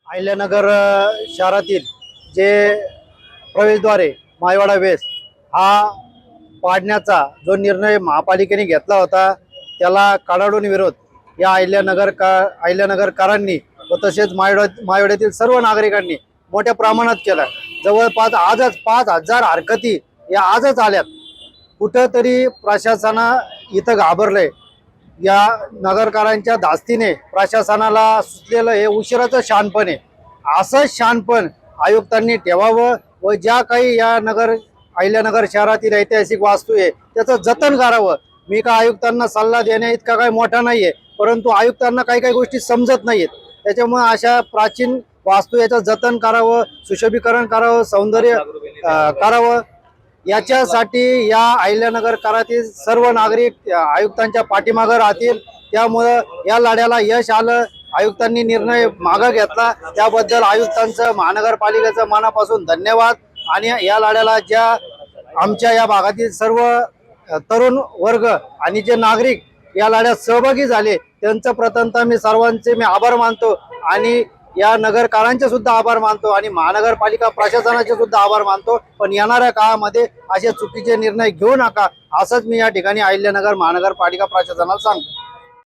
अहिल्यानगर शहरातील जे प्रवेशद्वार आहे मायवाडा वेस्ट हा पाडण्याचा जो निर्णय महापालिकेने घेतला होता त्याला कडाडून विरोध या अहिल्यानगरकरांनी व तसेच मायवाड्यातील सर्व नागरिकांनी मोठ्या प्रमाणात केला। जवळपास आजच 5,000 हरकती या आजच आल्यात। कुठंतरी प्रशासना इथं घाबरलंय। या नगरकरांच्या धास्तीने प्रशासनाला सुचलेलं हे उशिराचं शहाणपण आहे। असंच शहाणपण आयुक्तांनी ठेवावं व ज्या काही या अहिल्यानगर शहरातील ऐतिहासिक वास्तू आहे त्याचं जतन करावं। मी का आयुक्तांना सल्ला देण्या इतका काही मोठा नाहीये, परंतु आयुक्तांना काही काही गोष्टी समजत नाहीत। त्याच्यामुळे अशा प्राचीन वास्तू याचं जतन करावं, सुशोभीकरण करावं, सौंदर्य करावं। याच्यासाठी या अहिल्यानगर करातील सर्व नागरिक आयुक्तांच्या पाठीमागे राहतील। त्यामुळे या लढ्याला यश आलं। आयुक्तांनी निर्णय मागे घेतला त्याबद्दल आयुक्तांचं महानगरपालिकेचं मनापासून धन्यवाद। आणि या लढ्याला ज्या आमच्या या भागातील सर्व तरुण वर्ग आणि जे नागरिक या लढ्यात सहभागी झाले त्यांचं प्रथमतः मी सर्वांचे आभार मानतो आणि या नगरकारांचे सुद्धा आभार मानतो आणि महानगरपालिका प्रशासनाचे सुद्धा आभार मानतो। पण येणाऱ्या काळामध्ये असे चुकीचे निर्णय घेऊ नका असंच मी या ठिकाणी अहिल्यानगर महानगरपालिका प्रशासनाला सांगतो।